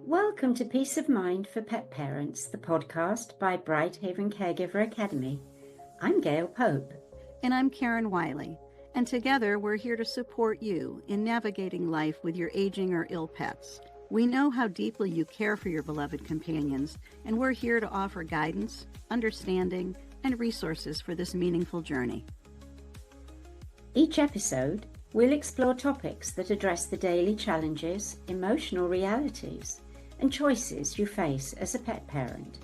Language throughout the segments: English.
Welcome to Peace of Mind for Pet Parents, the podcast by BrightHaven Caregiver Academy. I'm Gail Pope. And I'm Karen Wylie. And together we're here to support you in navigating life with your aging or ill pets. We know how deeply you care for your beloved companions, and we're here to offer guidance, understanding, and resources for this meaningful journey. Each episode, we'll explore topics that address the daily challenges, emotional realities, and choices you face as a pet parent,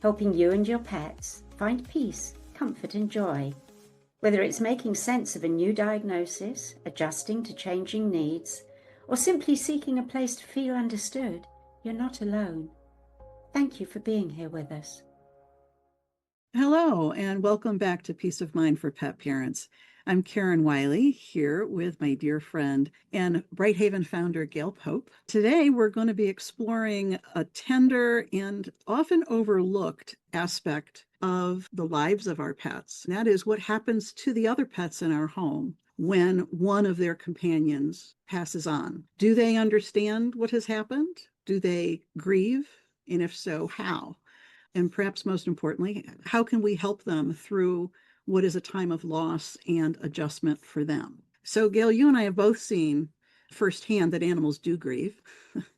helping you and your pets find peace, comfort, and joy. Whether it's making sense of a new diagnosis, adjusting to changing needs, or simply seeking a place to feel understood, you're not alone. Thank you for being here with us. Hello, and welcome back to Peace of Mind for Pet Parents. I'm Karen Wylie, here with my dear friend and BrightHaven founder, Gail Pope. Today, we're going to be exploring a tender and often overlooked aspect of the lives of our pets. And that is what happens to the other pets in our home when one of their companions passes on. Do they understand what has happened? Do they grieve? And if so, how? And perhaps most importantly, how can we help them through what is a time of loss and adjustment for them? So, Gail, you and I have both seen firsthand that animals do grieve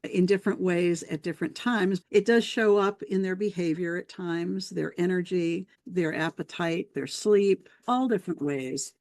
in different ways at different times. It does show up in their behavior at times, their energy, their appetite, their sleep, all different ways.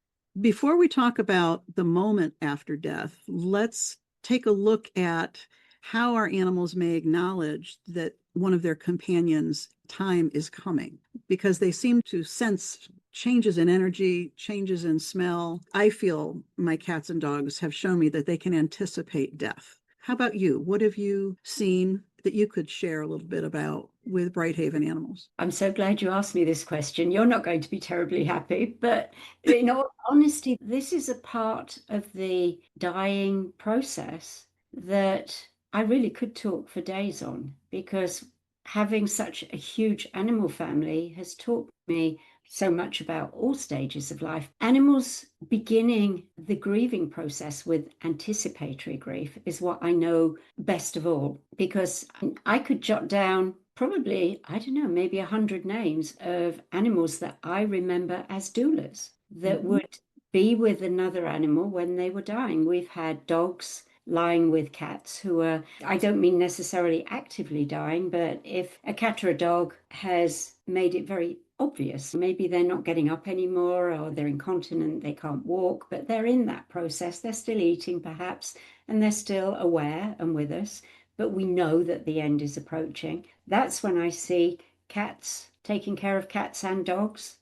Before we talk about the moment after death, let's take a look at how our animals may acknowledge that one of their companions' time is coming, because they seem to sense changes in energy, changes in smell. I feel my cats and dogs have shown me that they can anticipate death. How about you? What have you seen that you could share a little bit about with BrightHaven animals? I'm so glad you asked me this question. You're not going to be terribly happy, but in all honesty, this is a part of the dying process that I really could talk for days on, because having such a huge animal family has taught me so much about all stages of life. Animals beginning the grieving process with anticipatory grief is what I know best of all, because I could jot down probably, I don't know, maybe 100 names of animals that I remember as doulas that would be with another animal when they were dying. We've had dogs lying with cats who are, I don't mean necessarily actively dying, but if a cat or a dog has made it very obvious, maybe they're not getting up anymore, or they're incontinent, they can't walk, but they're in that process, they're still eating perhaps, and they're still aware and with us, but we know that the end is approaching. That's when I see cats taking care of cats and dogs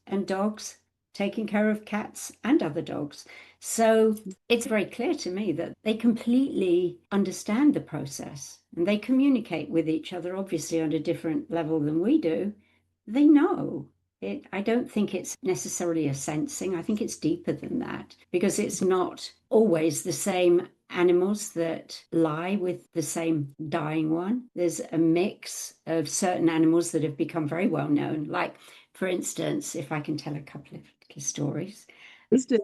taking care of cats and other dogs. So it's very clear to me that they completely understand the process and they communicate with each other, obviously on a different level than we do. They know it. I don't think it's necessarily a sensing. I think it's deeper than that, because it's not always the same animals that lie with the same dying one. There's a mix of certain animals that have become very well known. Like, for instance, if I can tell a couple of stories. Please do.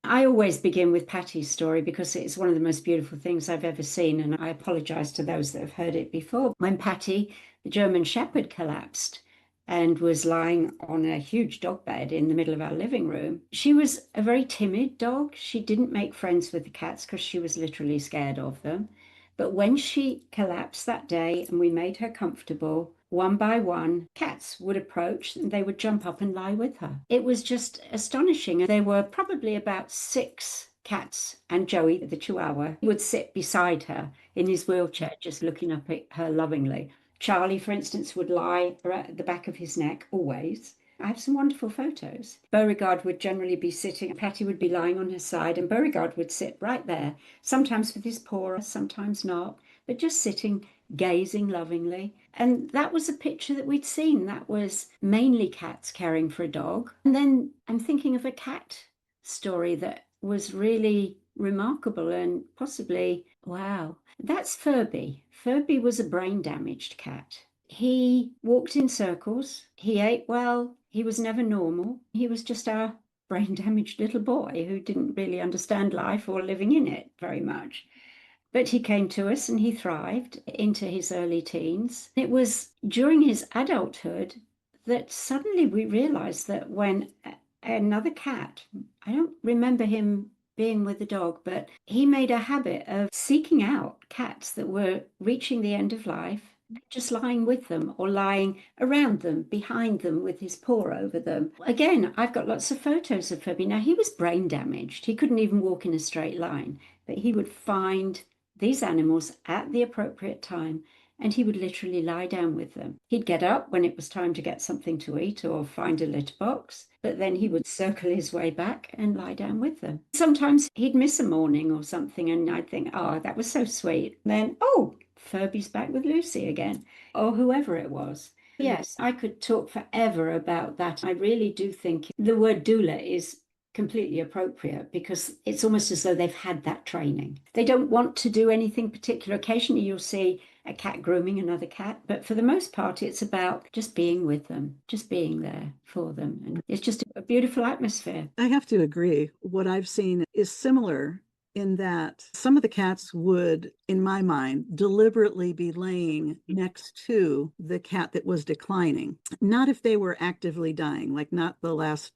I always begin with Patty's story because it's one of the most beautiful things I've ever seen, and I apologize to those that have heard it before. When Patty, the German Shepherd, collapsed and was lying on a huge dog bed in the middle of our living room, she was a very timid dog. She didn't make friends with the cats because she was literally scared of them. But when she collapsed that day and we made her comfortable, one by one, cats would approach and they would jump up and lie with her. It was just astonishing. There were probably about 6 cats, and Joey, the Chihuahua, would sit beside her in his wheelchair, just looking up at her lovingly. Charlie, for instance, would lie at the back of his neck always. I have some wonderful photos. Beauregard would generally be sitting, Patty would be lying on her side, and Beauregard would sit right there, sometimes with his paw, sometimes not, but just sitting, gazing lovingly. And that was a picture that we'd seen. That was mainly cats caring for a dog. And then I'm thinking of a cat story that was really remarkable and possibly, wow, that's Furby. Furby was a brain-damaged cat. He walked in circles, he ate well, he was never normal. He was just our brain-damaged little boy who didn't really understand life or living in it very much. But he came to us and he thrived into his early teens. It was during his adulthood that suddenly we realized that when another cat, I don't remember him being with the dog, but he made a habit of seeking out cats that were reaching the end of life, just lying with them or lying around them, behind them with his paw over them. Again, I've got lots of photos of Fubby. Now, he was brain damaged. He couldn't even walk in a straight line, but he would find these animals at the appropriate time and he would literally lie down with them. He'd get up when it was time to get something to eat or find a litter box, but then he would circle his way back and lie down with them. Sometimes he'd miss a morning or something, and I'd think, oh, that was so sweet. And then, oh, Furby's back with Lucy again, or whoever it was. Yes, I could talk forever about that. I really do think the word doula is completely appropriate because it's almost as though they've had that training. They don't want to do anything particular. Occasionally you'll see a cat grooming another cat, but for the most part it's about just being with them, just being there for them. And it's just a beautiful atmosphere. I have to agree. What I've seen is similar in that some of the cats would, in my mind, deliberately be laying next to the cat that was declining. Not if they were actively dying, like not the last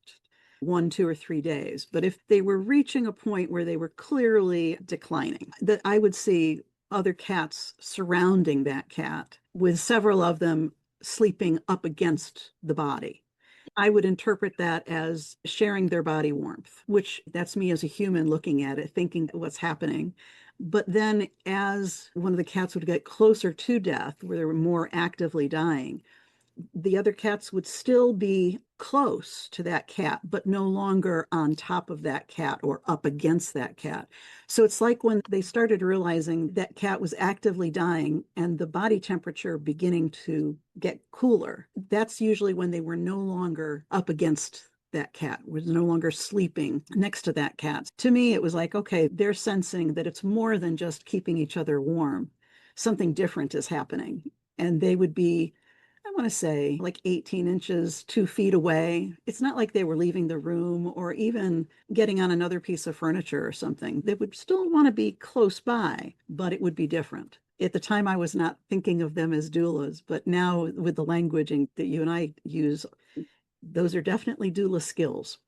1, 2, or 3 days, but if they were reaching a point where they were clearly declining, that I would see other cats surrounding that cat with several of them sleeping up against the body. I would interpret that as sharing their body warmth, which that's me as a human looking at it, thinking what's happening. But then as one of the cats would get closer to death, where they were more actively dying, the other cats would still be close to that cat, but no longer on top of that cat or up against that cat. So it's like when they started realizing that cat was actively dying and the body temperature beginning to get cooler, that's usually when they were no longer up against that cat, was no longer sleeping next to that cat. To me, it was like, okay, they're sensing that it's more than just keeping each other warm. Something different is happening. And they would be, I want to say, like 18 inches, 2 feet away. It's not like they were leaving the room or even getting on another piece of furniture or something. They would still want to be close by, but it would be different. At the time, I was not thinking of them as doulas, but now with the languaging that you and I use, those are definitely doula skills.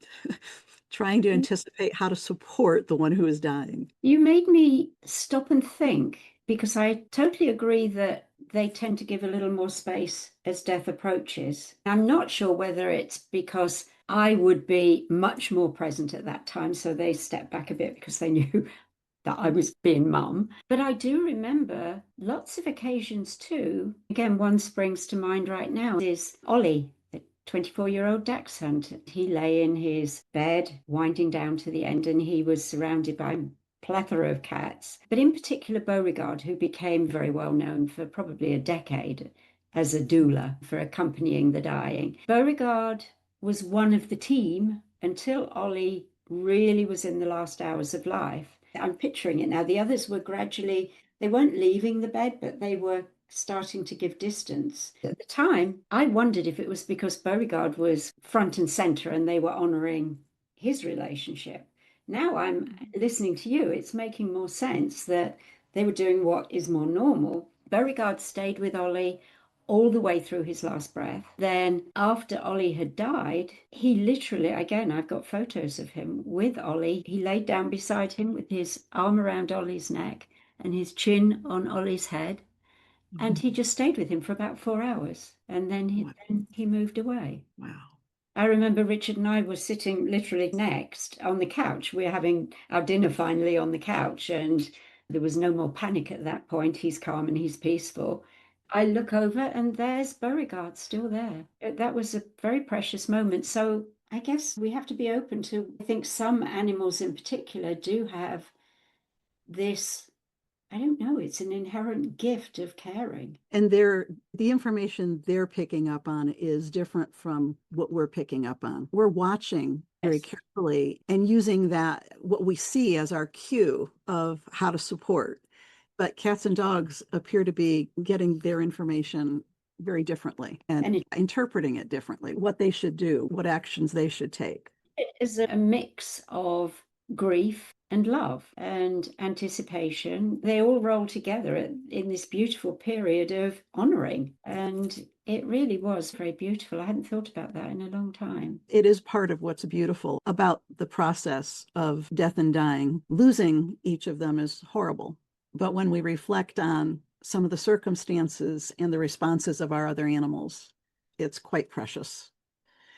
Trying to anticipate how to support the one who is dying. You made me stop and think because I totally agree that they tend to give a little more space as death approaches. I'm not sure whether it's because I would be much more present at that time, so they stepped back a bit because they knew that I was being mum. But I do remember lots of occasions too. Again, one springs to mind right now is Ollie, 24-year-old dachshund. He lay in his bed, winding down to the end, and he was surrounded by a plethora of cats, but in particular Beauregard, who became very well known for probably a decade as a doula for accompanying the dying. Beauregard was one of the team until Ollie really was in the last hours of life. I'm picturing it now. The others were gradually, they weren't leaving the bed, but they were starting to give distance. At the time, I wondered if it was because Beauregard was front and center and they were honoring his relationship. Now I'm listening to you, it's making more sense that they were doing what is more normal. Beauregard stayed with Ollie all the way through his last breath. Then, after Ollie had died, he literally, again, I've got photos of him with Ollie. He laid down beside him with his arm around Ollie's neck and his chin on Ollie's head. And he just stayed with him for about 4 hours. And then he moved away. Wow. I remember Richard and I were sitting literally next on the couch. We were having our dinner finally on the couch, and there was no more panic at that point. He's calm and he's peaceful. I look over and there's Beauregard still there. That was a very precious moment. So I guess we have to be open to, I think some animals in particular do have this, I don't know, it's an inherent gift of caring. And the information they're picking up on is different from what we're picking up on. We're watching very carefully and using that, what we see as our cue of how to support. But cats and dogs appear to be getting their information very differently and interpreting it differently, what they should do, what actions they should take. It is a mix of grief and love and anticipation. They all roll together in this beautiful period of honoring. And it really was very beautiful. I hadn't thought about that in a long time. It is part of what's beautiful about the process of death and dying. Losing each of them is horrible. But when we reflect on some of the circumstances and the responses of our other animals, it's quite precious.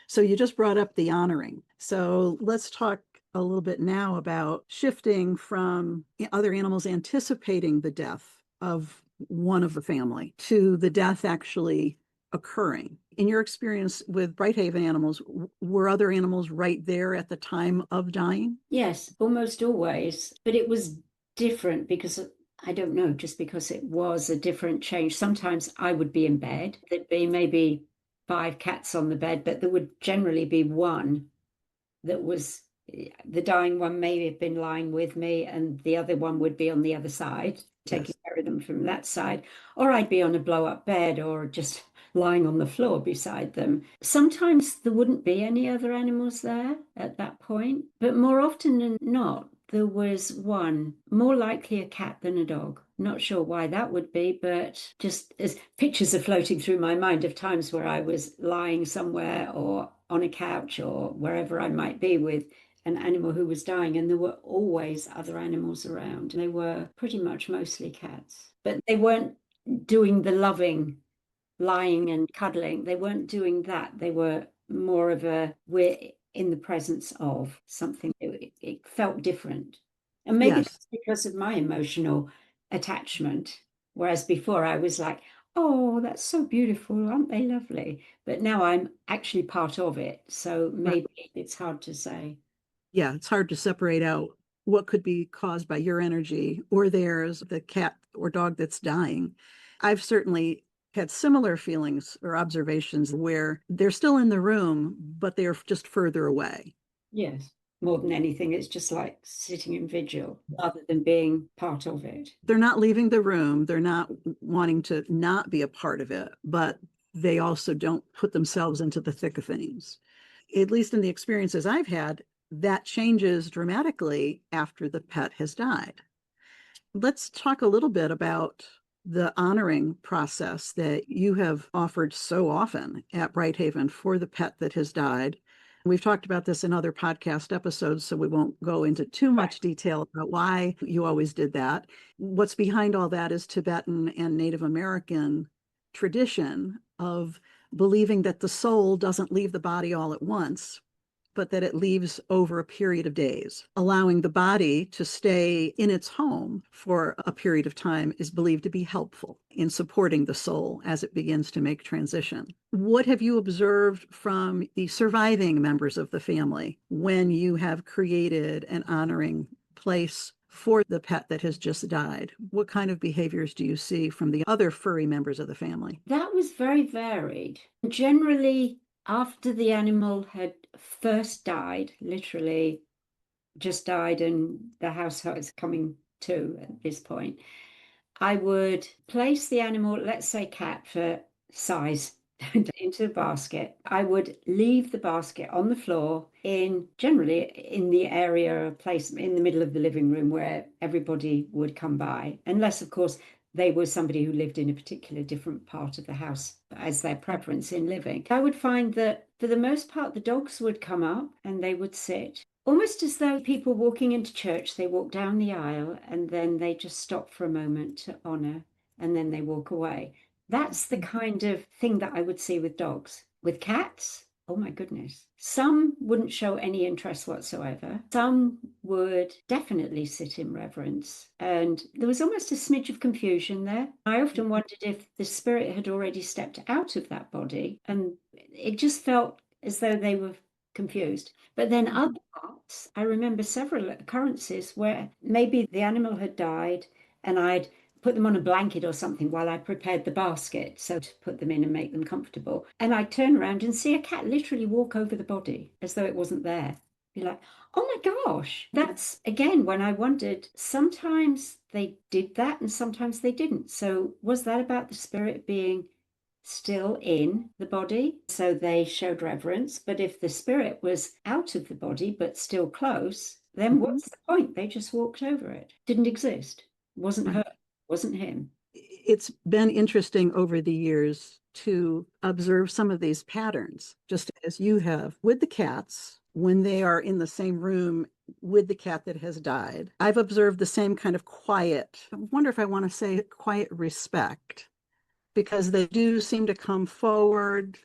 So you just brought up the honoring. So let's talk a little bit now about shifting from other animals anticipating the death of one of the family to the death actually occurring. In your experience with BrightHaven animals, were other animals right there at the time of dying? Yes, almost always. But it was different because I don't know, just because it was a different change. Sometimes I would be in bed. There'd be maybe 5 cats on the bed, but there would generally be one that was the dying one may have been lying with me, and the other one would be on the other side, taking Yes. care of them from that side. Or I'd be on a blow up bed or just lying on the floor beside them. Sometimes there wouldn't be any other animals there at that point, but more often than not, there was one, more likely a cat than a dog. Not sure why that would be, but just as pictures are floating through my mind of times where I was lying somewhere or on a couch or wherever I might be with an animal who was dying, and there were always other animals around. They were pretty much mostly cats, but they weren't doing the loving, lying and cuddling. They weren't doing that. They were more of a, we're in the presence of something. It felt different. And maybe Yes. that's because of my emotional attachment. Whereas before I was like, oh, that's so beautiful. Aren't they lovely? But now I'm actually part of it. So Right. maybe it's hard to say. Yeah, it's hard to separate out what could be caused by your energy or theirs, the cat or dog that's dying. I've certainly had similar feelings or observations where they're still in the room, but they're just further away. Yes. More than anything, it's just like sitting in vigil rather than being part of it. They're not leaving the room, they're not wanting to not be a part of it, but they also don't put themselves into the thick of things. At least in the experiences I've had, that changes dramatically after the pet has died. Let's talk a little bit about the honoring process that you have offered so often at BrightHaven for the pet that has died. We've talked about this in other podcast episodes, so we won't go into too Right. much detail about why you always did that. What's behind all that is Tibetan and Native American tradition of believing that the soul doesn't leave the body all at once, but that it leaves over a period of days. Allowing the body to stay in its home for a period of time is believed to be helpful in supporting the soul as it begins to make transition. What have you observed from the surviving members of the family when you have created an honoring place for the pet that has just died? What kind of behaviors do you see from the other furry members of the family? That was very varied. Generally, after the animal had first died, literally just died, and the household is coming to at this point, I would place the animal, let's say cat for size, into a basket. I would leave the basket on the floor in generally in the area place in the middle of the living room where everybody would come by, unless of course they were somebody who lived in a particular different part of the house as their preference in living. I would find that for the most part, the dogs would come up and they would sit almost as though people walking into church, they walk down the aisle and then they just stop for a moment to honor and then they walk away. That's the kind of thing that I would see with dogs. With cats, oh my goodness. Some wouldn't show any interest whatsoever. Some would definitely sit in reverence. And there was almost a smidge of confusion there. I often wondered if the spirit had already stepped out of that body, and it just felt as though they were confused. But then other parts, I remember several occurrences where maybe the animal had died and I'd put them on a blanket or something while I prepared the basket, so to put them in and make them comfortable. And I'd turn around and see a cat literally walk over the body as though it wasn't there. Be like, oh my gosh. That's again when I wondered, sometimes they did that and sometimes they didn't. So was that about the spirit being still in the body? So they showed reverence. But if the spirit was out of the body but still close, then Mhm. what's the point? They just walked over it. Didn't exist. Wasn't Right. her. Wasn't him. It's been interesting over the years to observe some of these patterns, just as you have with the cats when they are in the same room with the cat that has died. I've observed the same kind of quiet, I wonder if I want to say quiet respect, because they do seem to come forward.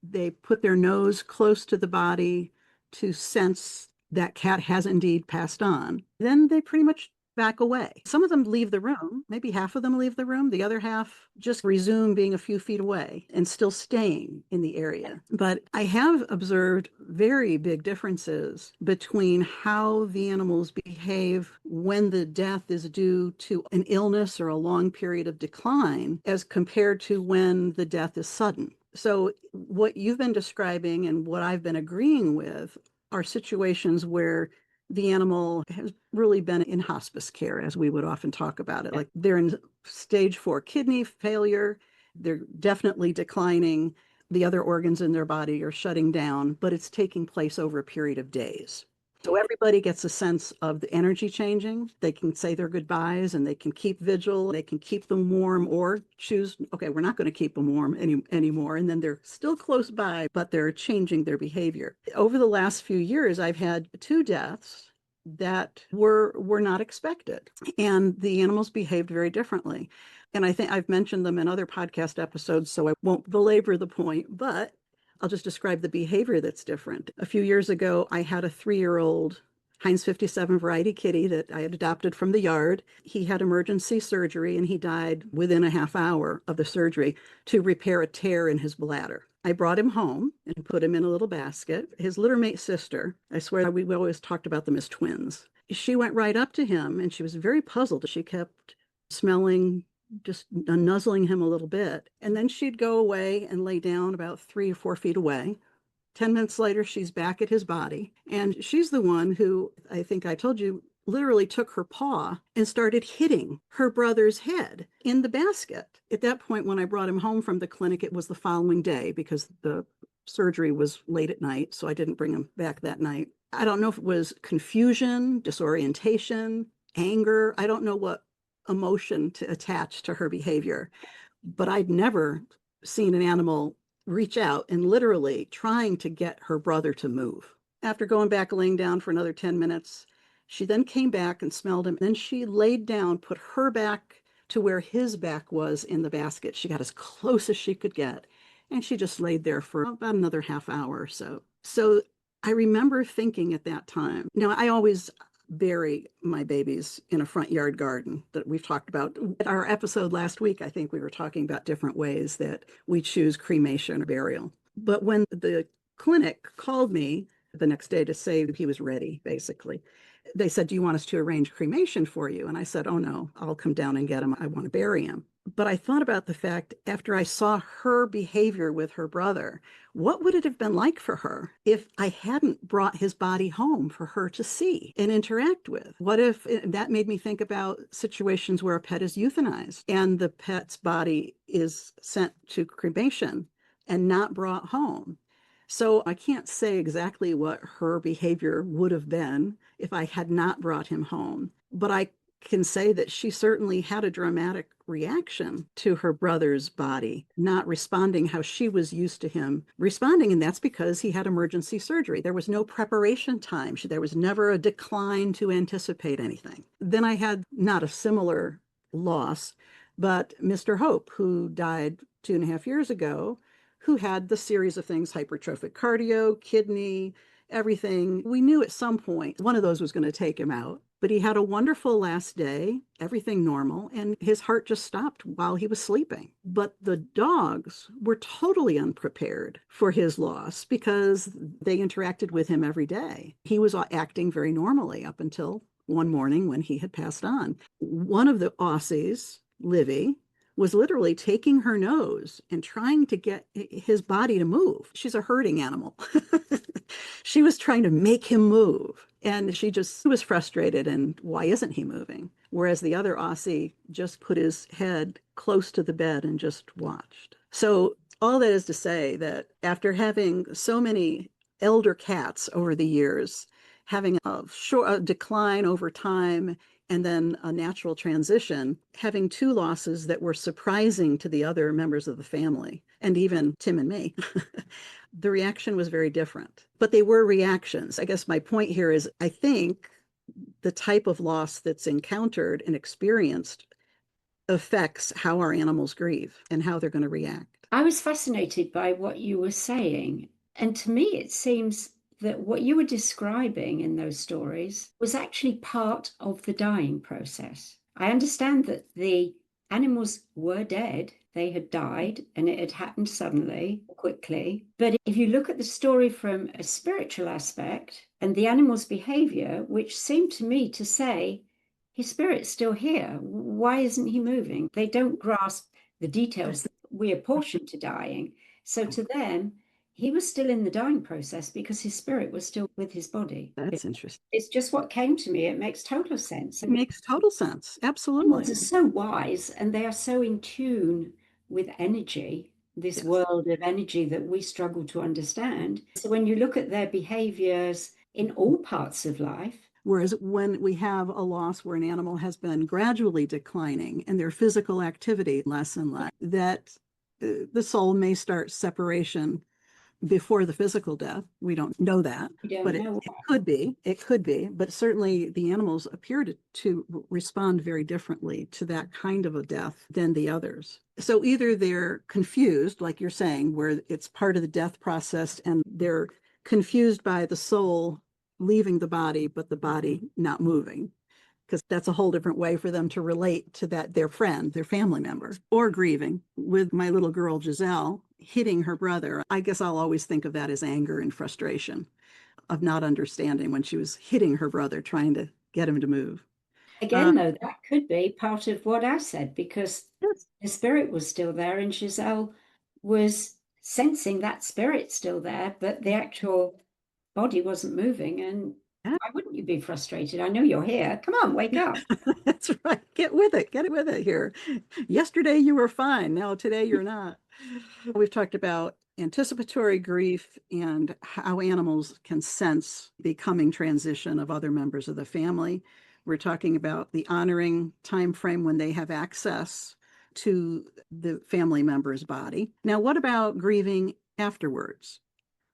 They put their nose close to the body to sense that cat has indeed passed on. Then they pretty much back away. Some of them leave the room, maybe half of them leave the room, the other half just resume being a few feet away and still staying in the area. But I have observed very big differences between how the animals behave when the death is due to an illness or a long period of decline as compared to when the death is sudden. So, what you've been describing and what I've been agreeing with are situations where the animal has really been in hospice care, as we would often talk about it. Yeah. Like they're in stage 4 kidney failure, they're definitely declining, the other organs in their body are shutting down, but it's taking place over a period of days. So everybody gets a sense of the energy changing. They can say their goodbyes and they can keep vigil. They can keep them warm or choose, okay, we're not going to keep them warm anymore. And then they're still close by, but they're changing their behavior. Over the last few years, I've had 2 deaths that were not expected. And the animals behaved very differently. And I think I've mentioned them in other podcast episodes, so I won't belabor the point, but I'll just describe the behavior that's different. A few years ago, I had a 3-year-old Heinz 57 variety kitty that I had adopted from the yard. He had emergency surgery and he died within a half hour of the surgery to repair a tear in his bladder. I brought him home and put him in a little basket. His littermate sister, I swear we always talked about them as twins. She went right up to him and she was very puzzled. She kept smelling, just nuzzling him a little bit. And then she'd go away and lay down about 3 or 4 feet away. 10 minutes later, she's back at his body. And she's the one who, I think I told you, literally took her paw and started hitting her brother's head in the basket. At that point, when I brought him home from the clinic, it was the following day because the surgery was late at night. So I didn't bring him back that night. I don't know if it was confusion, disorientation, anger. I don't know what emotion to attach to her behavior, but I'd never seen an animal reach out and literally trying to get her brother to move. After going back laying down for another 10 minutes, she then came back and smelled him. Then she laid down, put her back to where his back was in the basket. She got as close as she could get. And she just laid there for about another half hour or so. So I remember thinking at that time, now I always bury my babies in a front yard garden that we've talked about. Our episode last week, I think we were talking about different ways that we choose cremation or burial. But when the clinic called me the next day to say he was ready, basically, they said, "Do you want us to arrange cremation for you?" And I said, "Oh no, I'll come down and get him. I want to bury him." But I thought about the fact after I saw her behavior with her brother, what would it have been like for her if I hadn't brought his body home for her to see and interact with? What if that made me think about situations where a pet is euthanized and the pet's body is sent to cremation and not brought home? So I can't say exactly what her behavior would have been if I had not brought him home, but I can say that she certainly had a dramatic reaction to her brother's body, not responding how she was used to him responding. And that's because he had emergency surgery. There was no preparation time. There was never a decline to anticipate anything. Then I had not a similar loss, but Mr. Hope, who died 2.5 years ago, who had the series of things, hypertrophic cardio, kidney, everything. We knew at some point one of those was going to take him out. But he had a wonderful last day, everything normal, and his heart just stopped while he was sleeping. But the dogs were totally unprepared for his loss because they interacted with him every day. He was acting very normally up until one morning when he had passed on. One of the Aussies, Livy, was literally taking her nose and trying to get his body to move. She's a herding animal. She was trying to make him move. And she just was frustrated. And why isn't he moving? Whereas the other Aussie just put his head close to the bed and just watched. So all that is to say that after having so many elder cats over the years, having a decline over time and then a natural transition, having two losses that were surprising to the other members of the family, and even Tim and me, the reaction was very different. But they were reactions. I guess my point here is I think the type of loss that's encountered and experienced affects how our animals grieve and how they're going to react. I was fascinated by what you were saying. And to me, it seems that what you were describing in those stories was actually part of the dying process. I understand that the animals were dead, they had died, and it had happened suddenly, quickly. But if you look at the story from a spiritual aspect and the animal's behavior, which seemed to me to say, his spirit's still here. Why isn't he moving? They don't grasp the details that we apportion to dying. So to them, he was still in the dying process because his spirit was still with his body. That's interesting. It's just what came to me. It makes total sense. It makes total sense. Animals Absolutely. are so wise and they are so in tune with energy, this Yes. world of energy that we struggle to understand. So when you look at their behaviors in all parts of life, Whereas when we have a loss where an animal has been gradually declining and their physical activity less and less, that the soul may start separation before the physical death. We don't know that, we don't but know. it could be. It could be. But certainly the animals appear to respond very differently to that kind of a death than the others. So either they're confused, like you're saying, where it's part of the death process and they're confused by the soul leaving the body, but the body not moving, because that's a whole different way for them to relate to that their friend, their family member, or grieving. With my little girl Giselle hitting her brother, I guess I'll always think of that as anger and frustration of not understanding when she was hitting her brother, trying to get him to move. Again, though, that could be part of what I said because Yes. the spirit was still there and Giselle was sensing that spirit still there, but the actual body wasn't moving. And Yeah. why wouldn't you be frustrated? I know you're here. Come on, wake up. That's right. Get with it. Get with it here. Yesterday you were fine. Now today you're not. We've talked about anticipatory grief and how animals can sense the coming transition of other members of the family. We're talking about the honoring time frame when they have access to the family member's body. Now, what about grieving afterwards?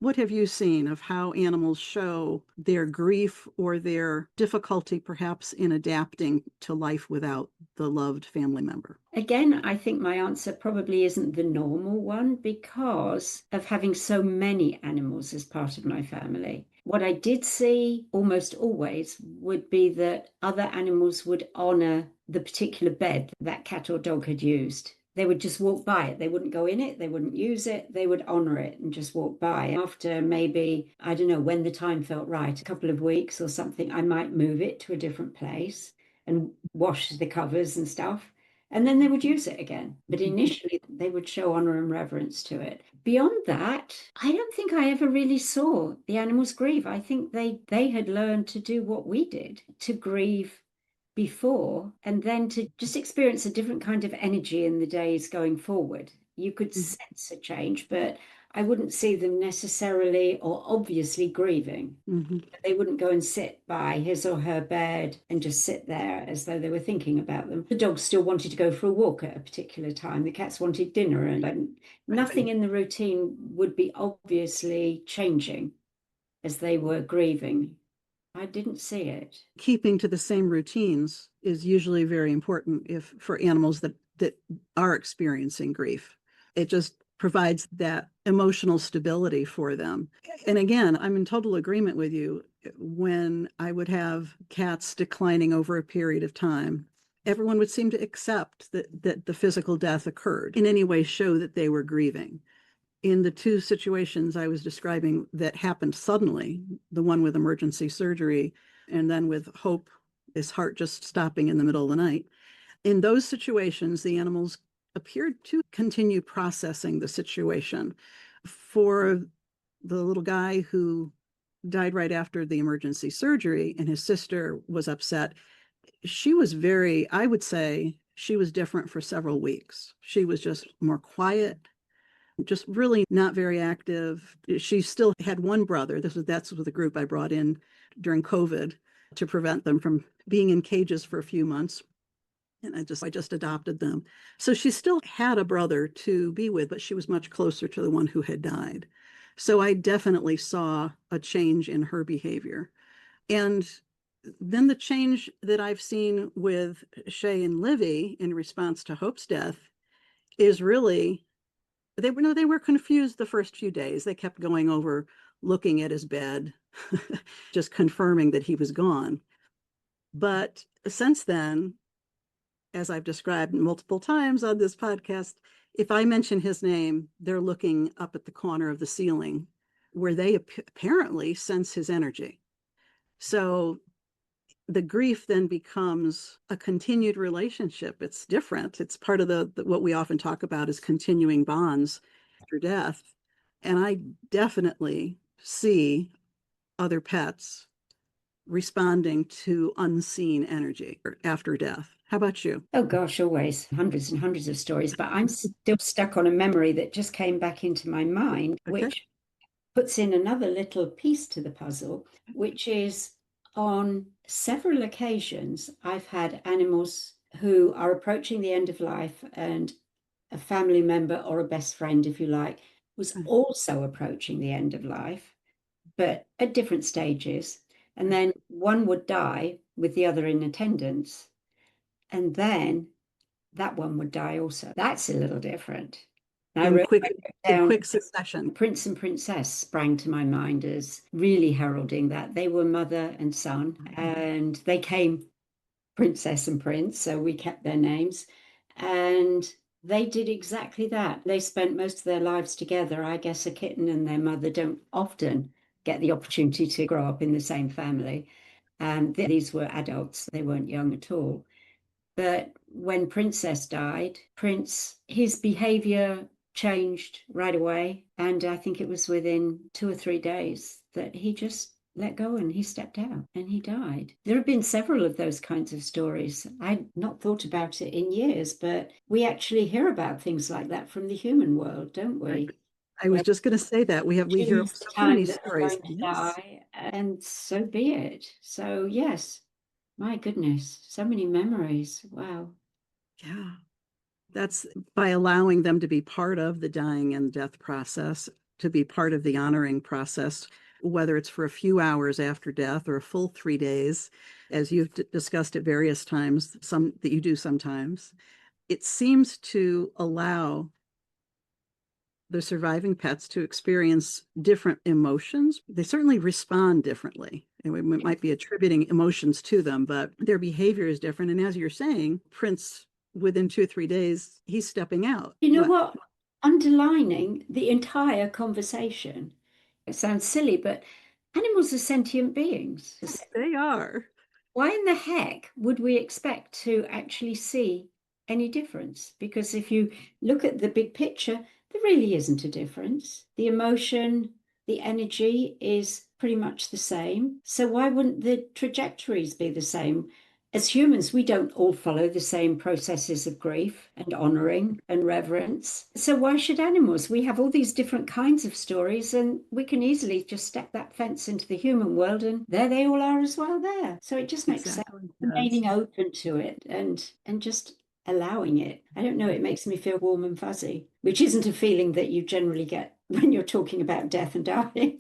What have you seen of how animals show their grief or their difficulty, perhaps, in adapting to life without the loved family member? Again, I think my answer probably isn't the normal one because of having so many animals as part of my family. What I did see almost always would be that other animals would honor the particular bed that cat or dog had used. They would just walk by it. They wouldn't go in it. They wouldn't use it. They would honor it and just walk by. After maybe, I don't know, when the time felt right, a couple of weeks or something, I might move it to a different place and wash the covers and stuff. And then they would use it again. But initially, they would show honor and reverence to it. Beyond that, I don't think I ever really saw the animals grieve. I think they had learned to do what we did, to grieve before, and then to just experience a different kind of energy in the days going forward. You could sense a change, but I wouldn't see them necessarily or obviously grieving. Mm-hmm. They wouldn't go and sit by his or her bed and just sit there as though they were thinking about them. The dogs still wanted to go for a walk at a particular time. The cats wanted dinner, and nothing in the routine would be obviously changing as they were grieving. I didn't see it. Keeping to the same routines is usually very important if for animals that are experiencing grief. It just provides that emotional stability for them. And again, I'm in total agreement with you. When I would have cats declining over a period of time, everyone would seem to accept that the physical death occurred, in any way show that they were grieving. In the two situations I was describing that happened suddenly, the one with emergency surgery and then with Hope, his heart just stopping in the middle of the night, in those situations, the animals appeared to continue processing the situation. For the little guy who died right after the emergency surgery and his sister was upset, she was very, I would say, she was different for several weeks. She was just more quiet, just really not very active. She still had one brother. That's the group I brought in during COVID to prevent them from being in cages for a few months. And I just adopted them. So she still had a brother to be with, but she was much closer to the one who had died. So I definitely saw a change in her behavior. And then the change that I've seen with Shay and Livy in response to Hope's death is really they were confused the first few days. They kept going over, looking at his bed, just confirming that he was gone. But since then, as I've described multiple times on this podcast, if I mention his name, they're looking up at the corner of the ceiling where they apparently sense his energy. So the grief then becomes a continued relationship. It's different. It's part of the what we often talk about as continuing bonds after death. And I definitely see other pets responding to unseen energy after death. How about you? Oh gosh, always hundreds and hundreds of stories, but I'm still stuck on a memory that just came back into my mind, Okay. which puts in another little piece to the puzzle, which is on several occasions, I've had animals who are approaching the end of life, and a family member or a best friend, if you like, was also approaching the end of life, but at different stages. And then one would die with the other in attendance, and then that one would die also. That's a little different. And I In wrote quick in down quick succession. Prince and Princess sprang to my mind as really heralding that. They were mother and son, and they came Princess and Prince, so we kept their names. And they did exactly that. They spent most of their lives together. I guess a kitten and their mother don't often get the opportunity to grow up in the same family. And these were adults, they weren't young at all. But when Princess died, his behavior changed right away. And I think it was within 2 or 3 days that he just let go and he stepped out and he died. There have been several of those kinds of stories. I'd not thought about it in years, but we actually hear about things like that from the human world, don't we? I was just going to say that we hear Choose the so many time that they're stories. going to Yes. die, and so be it. So, yes, my goodness, so many memories. Wow. Yeah. That's by allowing them to be part of the dying and death process, to be part of the honoring process, whether it's for a few hours after death or a full 3 days, as you've discussed at various times, some that you do sometimes. It seems to allow the surviving pets to experience different emotions. They certainly respond differently. And we might be attributing emotions to them, but their behavior is different. And as you're saying, Prince, within 2 or 3 days, he's stepping out. You know what? Underlining the entire conversation. It sounds silly, but animals are sentient beings. They are. Why in the heck would we expect to actually see any difference? Because if you look at the big picture, there really isn't a difference. The emotion, the energy is pretty much the same. So why wouldn't the trajectories be the same? As humans, we don't all follow the same processes of grief and honoring and reverence. So why should animals? We have all these different kinds of stories, and we can easily just step that fence into the human world, and there they all are as well there. So it just makes sense remaining open to it and just allowing it. I don't know, it makes me feel warm and fuzzy, which isn't a feeling that you generally get when you're talking about death and dying.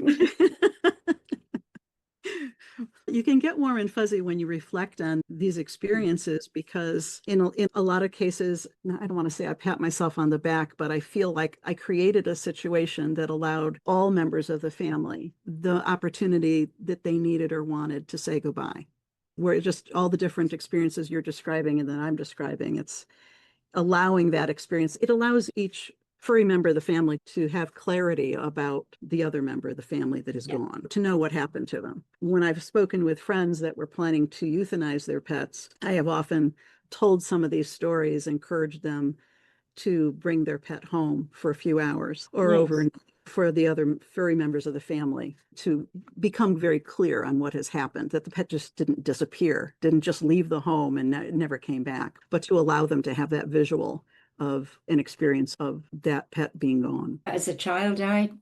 You can get warm and fuzzy when you reflect on these experiences because in a lot of cases, I don't want to say I pat myself on the back, but I feel like I created a situation that allowed all members of the family the opportunity that they needed or wanted to say goodbye. Where just all the different experiences you're describing and that I'm describing, it's allowing that experience. It allows each furry member of the family to have clarity about the other member of the family that is gone, to know what happened to them. When I've spoken with friends that were planning to euthanize their pets, I have often told some of these stories, encouraged them to bring their pet home for a few hours or over for the other furry members of the family to become very clear on what has happened, that the pet just didn't disappear, didn't just leave the home and never came back, but to allow them to have that visual of an experience of that pet being gone? As a child, I'm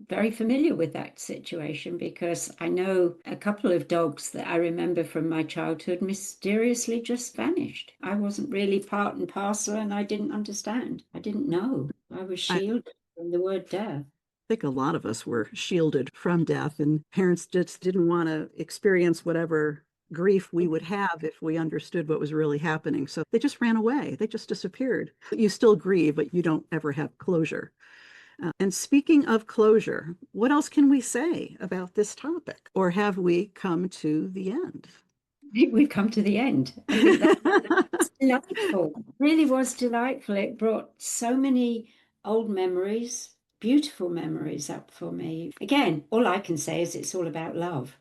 very familiar with that situation because I know a couple of dogs that I remember from my childhood mysteriously just vanished. I wasn't really part and parcel, and I didn't understand. I didn't know. I was I shielded from the word death. think a lot of us were shielded from death, and parents just didn't want to experience whatever grief we would have if we understood what was really happening. So they just ran away. They just disappeared. You still grieve, but you don't ever have closure. And speaking of closure, what else can we say about this topic? Or have we come to the end? We've come to the end. I think that's delightful. It really was delightful. It brought so many old memories, beautiful memories up for me. Again, all I can say is it's all about love,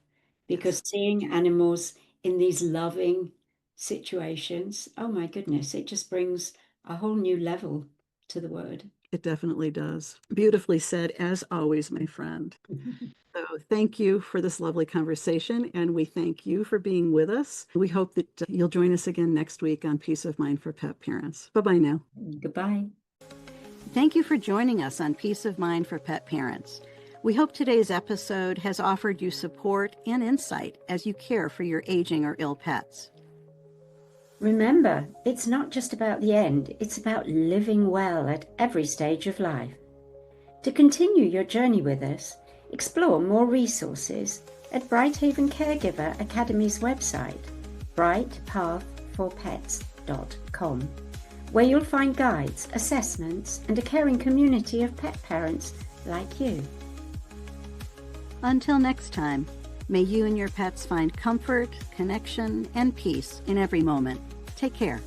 because seeing animals in these loving situations, oh my goodness, it just brings a whole new level to the word. It definitely does. Beautifully said, as always, my friend. So thank you for this lovely conversation, and we thank you for being with us. We hope that you'll join us again next week on Peace of Mind for Pet Parents. Bye-bye now. Goodbye. Thank you for joining us on Peace of Mind for Pet Parents. We hope today's episode has offered you support and insight as you care for your aging or ill pets. Remember, it's not just about the end, it's about living well at every stage of life. To continue your journey with us, explore more resources at BrightHaven Caregiver Academy's website, brightpathforpets.com, where you'll find guides, assessments, and a caring community of pet parents like you. Until next time, may you and your pets find comfort, connection, and peace in every moment. Take care.